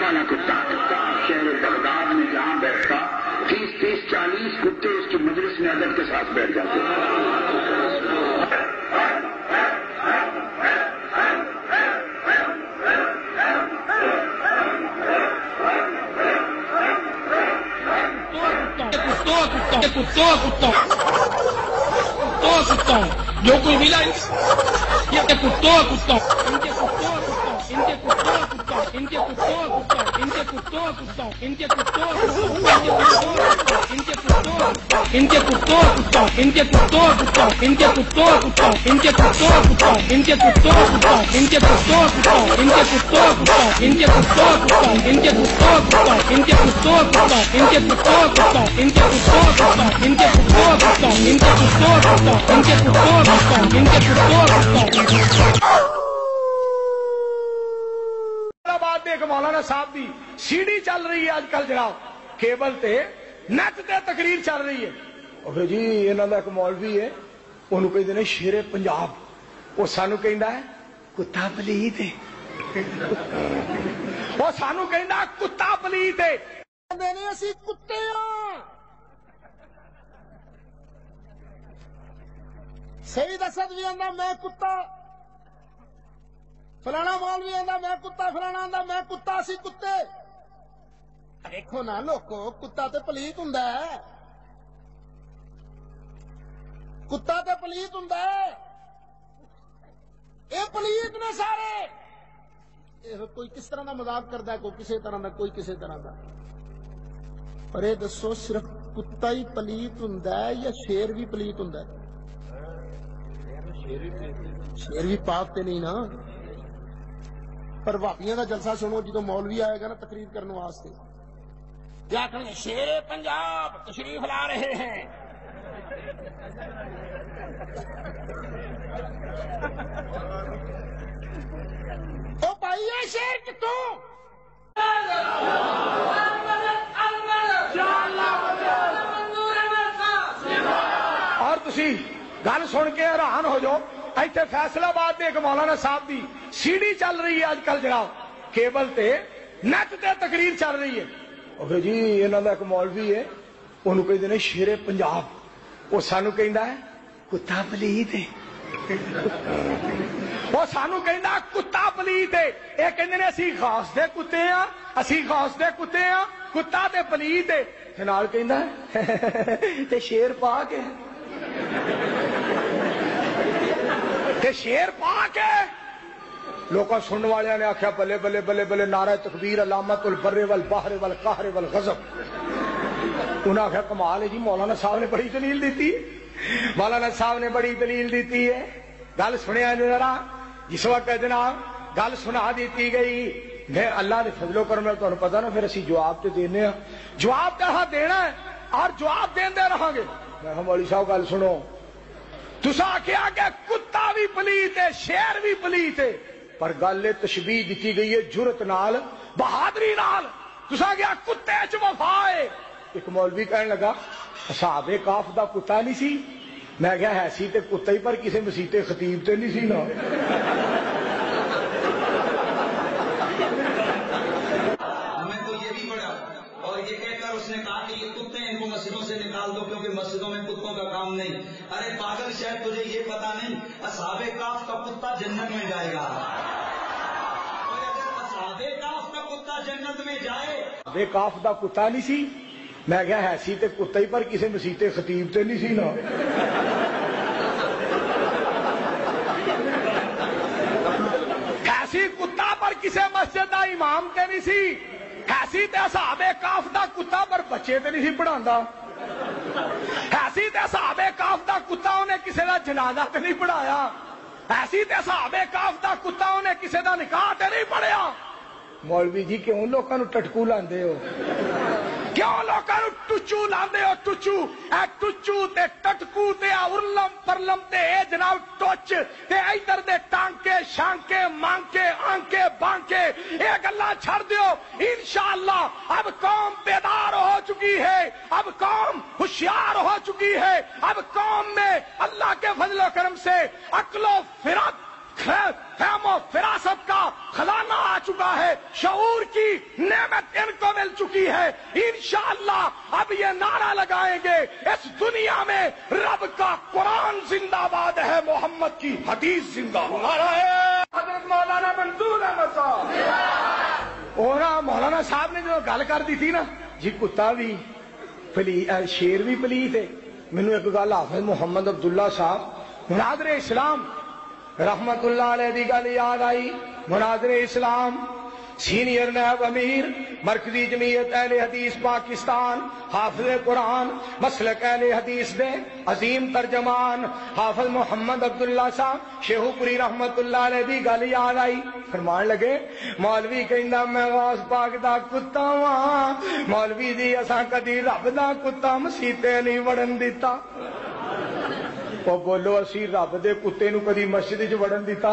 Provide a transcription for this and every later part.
والا کتا شہر بغداد میں جہاں بیٹھتا 30-40 کتے اس کی مجلس میں ادب کے ساتھ بیٹھ جاتے جو کوئی ملا یہ کتوں مولانا صاحب دی سی ڈی چل رہی ہے اج کل جناب کیبل تے نیٹ تے تقریر چل رہی ہے اور جی انہاں دا ایک مولوی ہے انہوں کہندے نے شیر پنجاب وہ سانو کہندا ہے کتا پلیت ہے وہ سانو کہندا کتا پلیت ہے کہندے نے اسی کتے ہاں سید اسد بھی آندا میں کتا فلانا مولوی آندا میں کتا فلانا آندا میں کتا سی کتے دیکھو نا لوکو کتا تے پلیت ہوندا ہے کتا تے پلیت ہوندا ہے اے پلیت نے سارے کوئی کس طرح دا مذاق کردا ہے کوئی کسے طرح دا کوئی کسے طرح دا پر اے دسو صرف کتا ہی پلیت ہوندا ہے یا شیر بھی پلیت ہوندا ہے شیر بھی پاک تے نہیں نا پر واپیاں دا جلسہ سنو جدو مولوی آئے گا نا تقریر کرنے واسطے کیا کہیں شیر پنجاب تشریف لا رہے ہیں او بھائی یہ شیر کتوں اور تسی گل سن کے حیران ہو جاؤ ایتھے فیصلہ آباد ایک مولانا صاحب دی سی ڈی چل رہی ہے اج کل جناب کیبل تے نیٹ تے تقریر چل رہی ہے اور جی انہاں دا ایک مولوی ہے انہوں کہندے نے شیر پنجاب وہ سانو کہندا ہے کتا پلیت ہے وہ سانو کہندا کتا پلیت ہے اے کہندے نے اسی غوث دے کتے ہاں اسی غوث دے کتے ہاں کتا تے پلیت ہے تے نال کہندا ہے تے شیر پاک ہے تے شیر پاک ہے لوکاں سننے والے نے آخیا بلے بلے بلے بلے نعرہ تکبیر علامت البر والبحر والقہر والغضب انہوں نے آخیا کمال ہے جی مولانا صاحب نے بڑی دلیل دیتی ہے مولانا صاحب نے بڑی دلیل دیتی ہے گل سنیا ذرا جس وقت جناب گل سنا دیتی گئی میں اللہ دے فضل و کرم تمہیں پتا نا پھر اسی جواب تے دینے جواب کہاں دینا ہے اور جواب دے رہا گے میں مولوی صاحب گل سنو تسا آخیا کہ کتا بھی پلیت ہے شیر بھی پلیت ہے پر گل تشبیہ دیتی گئی ہے جرت نال بہادری نال تسا آخیا کتے چ وفا ہے ایک مولوی کہنے لگا اصحاب کاف دا کتا نہیں سی میں کہا ہے سی تے کتا ہی پر کسی مسیح خطیب تے نہیں سی نا اس نے کہا کہ یہ کتے ہیں ان کو مسجدوں سے نکال دو کیونکہ مسجدوں میں کتوں کا کام نہیں ارے پاگل شاید تجھے یہ پتا نہیں اصحاب کاف کا کتا جنت میں جائے گا اور اگر اصحاب کاف کا کتا جنت میں جائے اصحاب کاف دا کتا نہیں سی میں کہا ہے سی تے کتا ہی پر کسی مسیح خطیب تے نہیں سی نا ایسی کتا پر کسی مسجد دا امام تے نہیں سی ایسی تے اصحاب کاف دا کتا پر بچے تے نہیں سی پڑھاندا ایسی تے اصحاب کاف دا کتا انہیں کسی دا جنازہ تے نہیں پڑھایا ایسی تے اصحاب کاف دا کتا انہیں کسی دا نکاح تے نہیں پڑھیا مولوی جی کیوں لوکاں نو ٹٹکو لاندے ہو کیوں لوکاں نو ٹچو لاندے ہو ٹچو اے ٹچو تے ٹٹکو تے ارلم پرلم تے اے جناب ٹوچ تے ادھر دے ٹانکے شانکے مانکے آنکے بانکے اے گلاں چھڑ دیو انشاءاللہ اب قوم بیدار ہو چکی ہے اب قوم ہوشیار ہو چکی ہے اب قوم میں اللہ کے فضل و کرم سے عقل و فرق فہم و فراست کا خزانہ آ چکا ہے، شعور کی نعمت ان کو مل چکی ہے۔ انشاءاللہ اب یہ نعرہ لگائیں گے، اس دنیا میں رب کا قرآن زندہ باد ہے، محمد کی حدیث زندہ باد۔ نعرہ حضرت مولانا منظور احمد صاحب، اور مولانا صاحب نے جو گل کر دی تھی نا جی، کتا بھی شیر بھی پلیت ہے، مینو ایک گل حافظ محمد عبداللہ صاحب مناظر اسلام رحمت اللہ علیہ دی گل یاد آئی۔ مناظر اسلام سینئر نائب امیر مرکزی جمعیت اہل حدیث پاکستان، حافظ قرآن مسلک اہل حدیث دے عظیم ترجمان حافظ محمد عبداللہ صاحب شیخو پوری رحمت اللہ علیہ دی گل یاد آئی۔ فرمان لگے مولوی کہندا میں غوث پاک دا کتا ہاں، مولوی جی اساں کدی رب دا کتا مسیتے نہیں وڑن دیتا۔ او بولو اسی رب دے کتے نو کدی مسجد وچ وڑن دیتا؟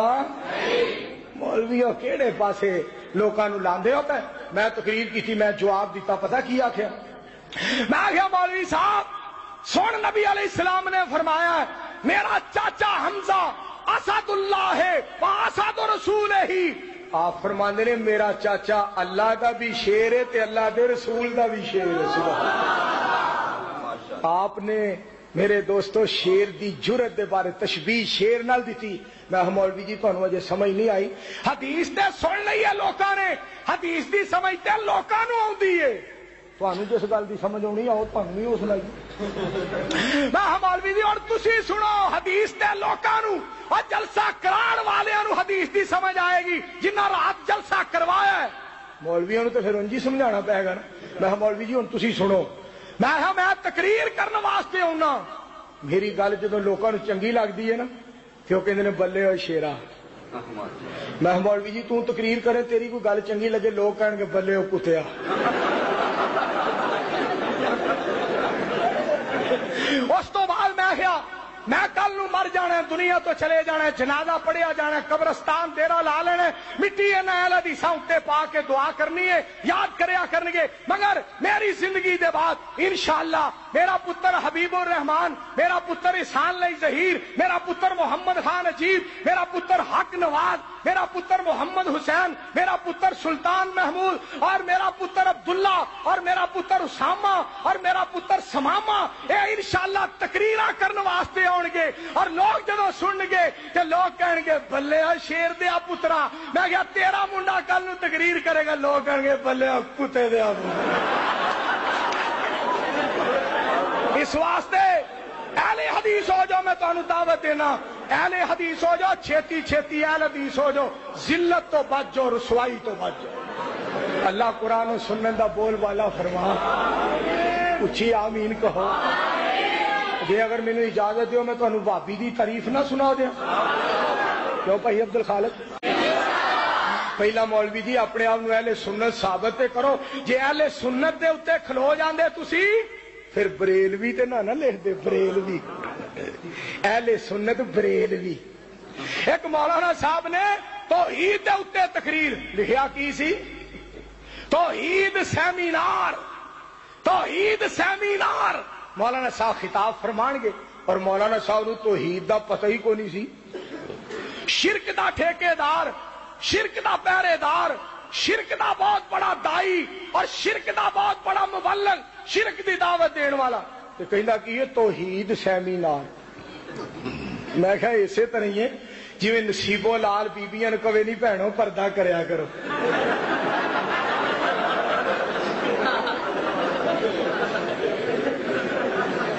مولوی کیڑے پاسے لوکاں نو لاندے ہوتا ہے۔ میں تقریر کی تھی، میں جواب دیتا، پتہ کی آخیا؟ میں آخیا مولوی صاحب سن، نبی علیہ السلام نے فرمایا ہے میرا چاچا حمزہ اسد اللہ ہے واسد رسول ہی۔ آپ فرماندے نے میرا چاچا اللہ دا بھی شیر ہے تے اللہ دے رسول دا بھی شیر ہے۔ سبحان اللہ۔ آپ نے میرے دوستو شیر دی جرت دے بارے تشبیہ شیر نال دیتی۔ میں مولوی جی تانوں اجے سمجھ نہیں آئی، حدیث تے سن لئی ہے لوکاں نے، حدیث دی سمجھ تے لوکاں نو آوندی ہے۔ تانوں جس گل دی سمجھ آونی آؤ تانوں نہیں ہو سنائی۔ میں مولوی جی اور تسی سنو، حدیث تے لوکاں نو اور جلسہ کراڑ والیاں نو حدیث دی سمجھ آئے گی جنہاں رات جلسہ کروایا ہے۔ مولویاں نو تے پھر انجی سمجھانا پے گا نا۔ میں مولوی جی ہن تسی سنو، میں تقریر کرنے واسطے آنا، میری گل جدو لوگوں چنگی لگتی ہے نا تو وہ کہتے ہیں بلے ہوئے شیرا۔ میں مولوی جی تو تقریر کرے تیری کوئی گل چنگی لگے، لوگ کہیں گے بلے ہو کتیا۔ اس تو بعد میں کیا میں کل نو مر جانا ہے، دنیا تو چلے جانا ہے، جنازہ پڑھیا جانا ہے، قبرستان ڈیرا لا لینا ہے، مٹی اہل حدیثاں اُتے پا کے دعا کرنی ہے، یاد کریا کرنگے۔ مگر میری زندگی دے بعد انشاءاللہ میرا پتر حبیب الرحمان، میرا پتر احسان علی ظہیر، میرا پتر محمد خان عجیب، میرا پتر حق نواز، میرا پتر محمد حسین، میرا پتر سلطان محمود، اور میرا پتر عبداللہ، اور میرا پتر اسامہ، اور میرا پتر سمامہ، اے انشاءاللہ تقریراں کرنے واسطے آن گے، اور لوگ جدو سن گے کہ لوگ کہیں گے بلے شیر دیا پترا۔ میں کہا تیرا منڈا کل نو تقریر کرے گا، لوگ کہیں گے بلے کتے دیا پترا۔ اس واسطے اہل حدیث ہو جو، میں تانوں دعوت دینا، اہل حدیث ہو جو، چھیتی چھیتی اہل حدیث ہو جو، ذلت تو بچ جو، رسوائی تو بچ جو۔ اللہ قرآن و سنت دا بول والا فرما، اچھی آمین کہو۔ جی اگر مینوں اجازت دیو میں تانوں بھابی دی تعریف نہ سنا دیا؟ کیوں بھائی عبد الخالق؟ پہلا مولوی جی اپنے آپ نو اہل سنت ثابت تے کرو، جے اہل سنت دے اوتے کھلو جاندے تسی پھر بریلوی تے نہ لکھ دے، بریلوی اہل سنت بریلوی۔ ایک مولانا صاحب نے توحید دے اوتے تقریر لکھیا کی سی، توحید سیمینار، توحید سیمینار۔ مولانا صاحب خطاب فرمان گے اور مولانا صاحب نو توحید دا پتہ ہی کو نہیں سی، شرک دا ٹھیکیدار، شرک دا پہرے دار، شرک دا بہت بڑا دائی اور شرک دا بہت بڑا مبلغ، شرک دی دعوت دین والا، تو کہندا کہ یہ توحید سیمینار۔ میں کہا اسی طرح ہی ہے جی نصیبو لال بیبیاں کبھی نہیں بہنوں پردہ کریا کرو۔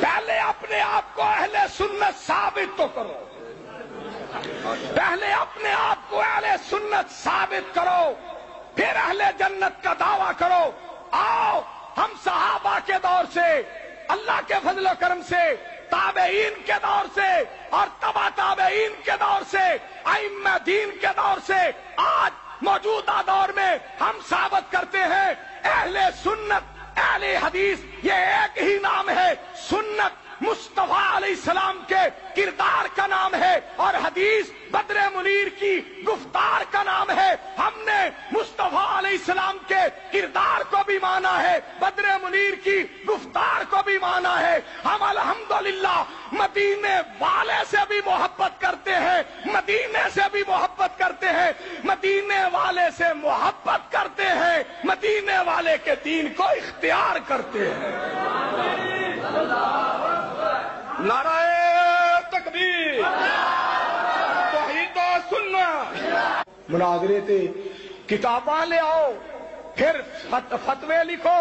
پہلے اپنے آپ کو اہل سنت ثابت تو کرو، پہلے اپنے آپ کو اہل سنت ثابت کرو، پھر اہل جنت کا دعویٰ کرو۔ آؤ ہم صحابہ کے دور سے، اللہ کے فضل و کرم سے، تابعین کے دور سے اور تبع تابعین کے دور سے، ائمہ دین کے دور سے آج موجودہ دور میں ہم ثابت کرتے ہیں اہل سنت، اہل حدیث یہ ایک ہی نام ہے۔ سنت مصطفیٰ علیہ السلام کے کردار کا نام ہے اور حدیث بدر منیر کی گفتار کا نام ہے۔ ہم نے مصطفیٰ علیہ السلام کے کردار کو بھی مانا ہے، بدر منیر کی گفتار کو بھی مانا ہے۔ ہم الحمدللہ مدینے والے سے بھی محبت کرتے ہیں، مدینے سے بھی محبت محبت کرتے ہیں، مدینے والے سے محبت کرتے ہیں، مدینے والے کے دین کو اختیار کرتے ہیں۔ نعرہ تکبیر، توحید و سنت۔ مناظرے تے کتاباں لے آؤ، پھر فتوے لکھو،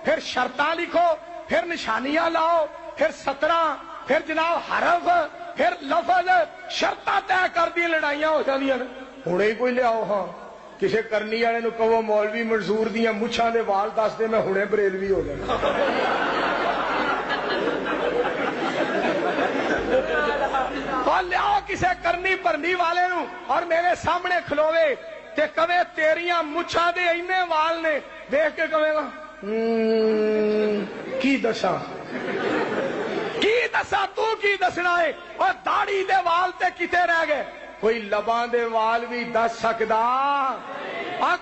پھر شرطاں لکھو، پھر نشانیاں لاؤ، پھر 17، پھر جناب حرف، پھر لفظ، شرطاں طے کر دی، لڑائیاں ہو جاندیاں نے۔ ہنے ہی کوئی لیاؤ، ہاں کسے کرنی والے نو کہو مولوی منظور دیاں مچھاں دے وال دس دے، میں ہنے بریلوی ہو جانا۔ اور لیاؤ کسے کرنی بھرنی والے نو اور میرے سامنے کھلوے تے کہے تیریاں مچھاں دے اینے وال نے، دیکھ کے کہے گا کی دساں، کی دساں، تو کی دسنا ہے؟ اور داڑھی دے وال تے کتے رہ گئے؟ کوئی لباں دے وال بھی دس سکدا؟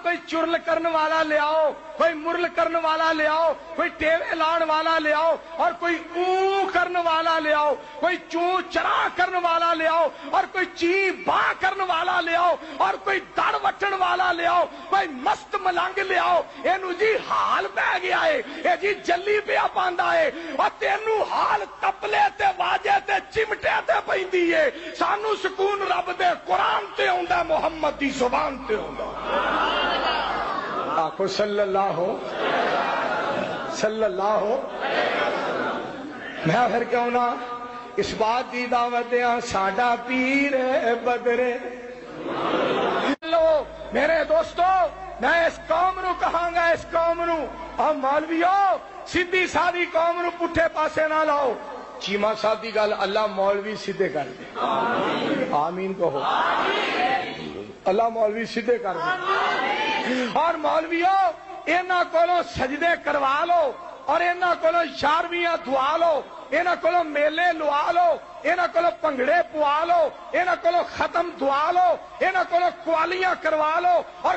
کوئی چرل کرن والا لے آؤ، کوئی مرل کرن والا لے آؤ، کوئی ٹیوے لان والا لے آؤ، اور کوئی اون کرن والا لے آؤ، کوئی چون چرا کرن والا لے آؤ، اور کوئی چی با کرن والا لے آؤ، اور کوئی دڑ وٹن والا لے آؤ، کوئی مست ملنگ لے آؤ۔ اینو جی حال پہ گیا ہے، اے جی جلی پیا پاندا ہے، اور تینو حال تپلے تے واجے تے چمٹے تے پیندی ہے۔ سانو سکون رب دے قرآن تے ہوندا، محمد دی زبان تے ہوندا۔ آخو صلی اللہ میں پھر کیوں نہ اس بات دی دعوت دیاں، ساڈا پیر بدرے۔ لو میرے دوستو، میں اس قوم نو کہاں گا، اس قوم نو اور مولویو سیدھی سادی قوم نو پٹھے پاسے نہ لاؤ۔ چیما صاحب دی گل اللہ مولوی سیدھے کر دے، آمین کہو، اللہ مولوی سیدھے کر دے۔ اور مولویو انہاں کولوں سجدے کروا لو، اور انہاں کولوں یارویاں دعا لو، انہاں کولوں میلے لوا لو، انہاں کولوں پنگڑے پوا لو، انہاں کولوں ختم دعا لو، انہاں کولوں قوالیاں کروا لو، اور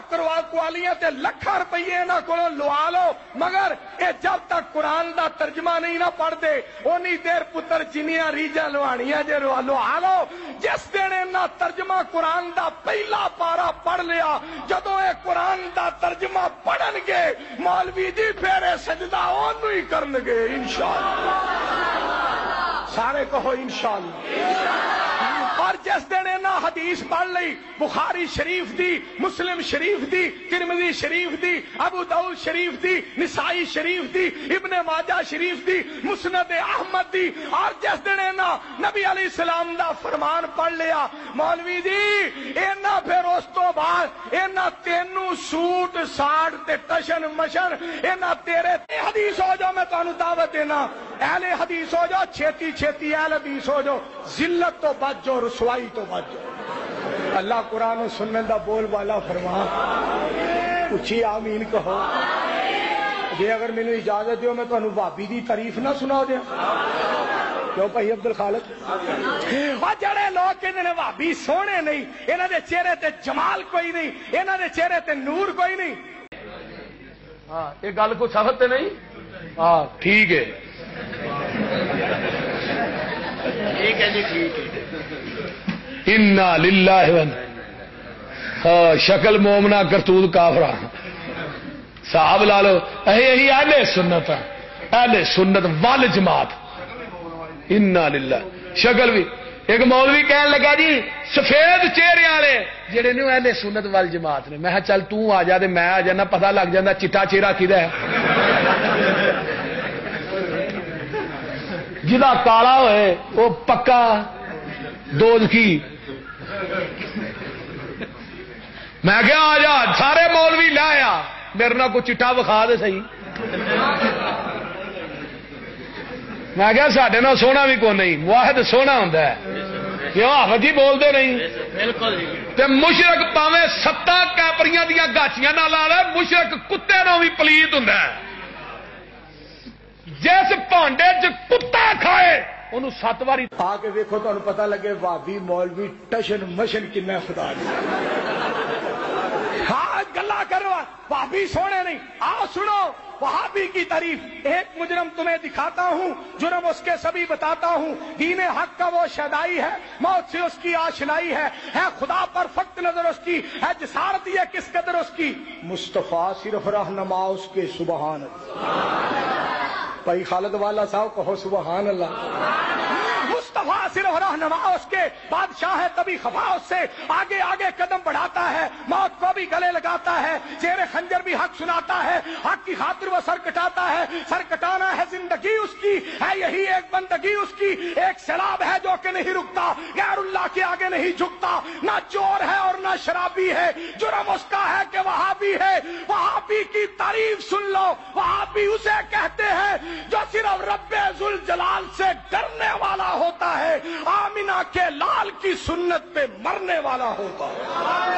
قوالیاں تے لکھاں روپیے انہاں کولوں لوا لو، مگر اے جب تک قرآن دا ترجمہ نہیں نہ پڑھ دے اونی دیر پتر جنیاں ریجاں لوانیاں جے لوا لو۔ جس دن انہاں ترجمہ قرآن دا پہلا پارا پڑھ لیا، جدوں اے قرآن دا ترجمہ پڑھن گے مولوی جی پھر سجدہ اونوں ہی کرن گے انشاءاللہ۔ سارے کہو انشاءاللہ۔ اور جس دن انہاں حدیث پڑھ لئی، بخاری شریف دی، مسلم شریف دی، ترمذی شریف دی، ابو داؤد شریف دی، نسائی شریف دی، ابن ماجہ شریف دی، مسند احمد دی، اور جس دن انہاں نبی علیہ السلام دا فرمان پڑھ لیا، مولوی جی انہاں پھر اس تو بعد انہاں تینوں سوٹ ساڑ تے ٹشن مشن، انہاں تیرے حدیث ہو جاؤ، میں تانوں دعوت دینا، اہل حدیث ہو جاؤ، چھیتی چھیتی اہل حدیث ہو جاؤ، ذلت تو بچ جاؤ، رسوائی تو بچ جاؤ۔ اللہ قرآن و سنت دا بول والا فرما، اچھی آمین کہو۔ جی اگر مینو اجازت دیو میں تانوں بھابی دی تعریف نہ سنا دیا، کیوں بھائی عبد الخالق؟ اور جڑے لوگ کہندے نے بھابی سونے نہیں، انہاں دے چہرے تے جمال کوئی نہیں، انہاں دے چہرے تے نور کوئی نہیں۔ ہاں یہ گل کو سمجھتے نہیں؟ ہاں ٹھیک ہے، ٹھیک ہے جی، ٹھیک ہے۔ انا للہ و شکل مومنا کرتوت کافرہ، صاحب لا لو، یہی اہل سنت، اہل سنت وال جماعت۔ انا للہ شکل بھی ایک مولوی کہنے لگا جی سفید چہرے والے جڑے نے اہل سنت وال جماعت نے، میں کہا چل تو آ جا تے میں آ جانا، پتہ لگ جاتا چٹا چہرہ کدا ہے، جدا کالا ہوئے وہ پکا دوزخی۔ میں کیا آ جا، سارے مولوی لایا، میرے نال کوئی چٹا وکھا دے صحیح۔ میں کیا ساڈے نال سونا بھی کوئی نہیں، واحد سونا ہوندا ہے، کیوں آفت ہی بولتے نہیں؟ تے مشرک پاویں 7 کیپریاں دیاں گاچیاں نال لا لے، مشرک کتے نال بھی پلیت ہوندا ہے۔ جس بھانڈے چ کتا کھائے انہوں 7 واری آ کے ویکھو، تمہیں پتہ لگے بھابی مولوی ٹشن مشن کنا خدا دی۔ ہاں گلا کروا وہابی سونے نہیں. آؤ سنو وہابی کی تعریف. ایک مجرم تمہیں دکھاتا ہوں, جرم اس کے سبھی بتاتا ہوں. دین حق کا وہ شیدائی ہے, موت سے اس کی آشنائی ہے خدا پر فقط نظر اس کی ہے, جسارت یہ کس قدر اس کی. مصطفیٰ صرف رہنما اس کے. سبحان اللہ. بھائی خالد والا صاحب کہو سبحان اللہ. مصطفیٰ صرف رہنما اس کے, بادشاہ ہے تبھی خفا اس سے, آگے آگے قدم بڑھاتا ہے, موت کو بھی گلے لگاتا ہے, زیر خنجر بھی حق سناتا ہے, حق کی خاطر وہ سر کٹاتا ہے. سر کٹانا ہے زندگی اس کی, ہے یہی ایک بندگی اس کی. ایک سیلاب ہے جو کہ نہیں رکتا, غیر اللہ کے آگے نہیں جھکتا, نہ چور ہے اور نہ شرابی ہے. جرم اس کا ہے کہ وہابی ہے. وہابی کی تعریف سن لو. وہابی اسے کہتے ہیں جو صرف رب ذوالجلال سے ڈرنے والا ہوتا ہے, آمینہ کے لال کی سنت پہ مرنے والا ہوتا ہے.